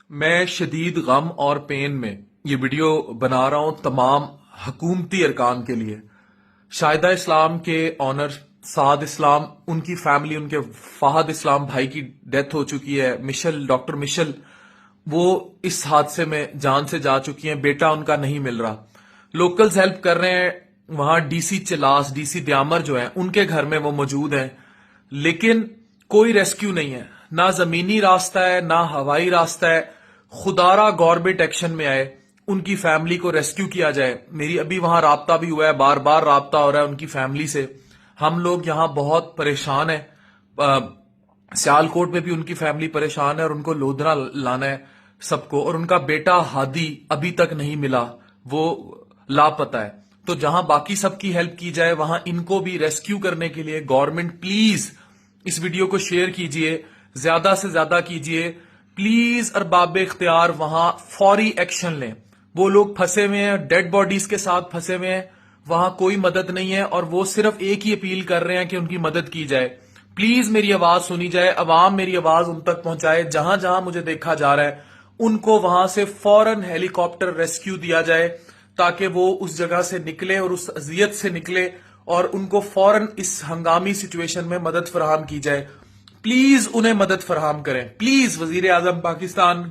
میں شدید غم اور پین میں یہ ویڈیو بنا رہا ہوں تمام حکومتی ارکان کے لیے۔ شاہدہ اسلام کے آنر سعد اسلام، ان کی فیملی، ان کے فہد اسلام بھائی کی ڈیتھ ہو چکی ہے۔ ڈاکٹر مشل وہ اس حادثے میں جان سے جا چکی ہیں، بیٹا ان کا نہیں مل رہا۔ لوکلز ہیلپ کر رہے ہیں، وہاں D C Chilas, D C Diamer جو ہیں ان کے گھر میں وہ موجود ہیں، لیکن کوئی ریسکیو نہیں ہے، نہ زمینی راستہ ہے نہ ہوائی راستہ ہے۔ خدارہ گورنمنٹ ایکشن میں آئے، ان کی فیملی کو ریسکیو کیا جائے۔ میری ابھی وہاں رابطہ بھی ہوا ہے، بار بار رابطہ ہو رہا ہے ان کی فیملی سے۔ ہم لوگ یہاں بہت پریشان ہیں، سیال کوٹ میں بھی ان کی فیملی پریشان ہے، اور ان کو لودھرا لانا ہے سب کو، اور ان کا بیٹا ہادی ابھی تک نہیں ملا، وہ لاپتہ ہے۔ تو جہاں باقی سب کی ہیلپ کی جائے، وہاں ان کو بھی ریسکیو کرنے کے لیے گورنمنٹ پلیز اس ویڈیو کو شیئر کیجئے، زیادہ سے زیادہ کیجئے پلیز، ارباب اختیار وہاں فوری ایکشن لیں۔ وہ لوگ پھنسے ہوئے ہیں، ڈیڈ باڈیز کے ساتھ پھنسے ہوئے ہیں، وہاں کوئی مدد نہیں ہے، اور وہ صرف ایک ہی اپیل کر رہے ہیں کہ ان کی مدد کی جائے۔ پلیز میری آواز سنی جائے، عوام میری آواز ان تک پہنچائے، جہاں جہاں مجھے دیکھا جا رہا ہے ان کو وہاں سے فوراً ہیلی کاپٹر ریسکیو دیا جائے، تاکہ وہ اس جگہ سے نکلے اور اس اذیت سے نکلے، اور ان کو فوراً اس ہنگامی سچویشن میں مدد فراہم کی جائے۔ پلیز انہیں مدد فراہم کریں، پلیز وزیر اعظم پاکستان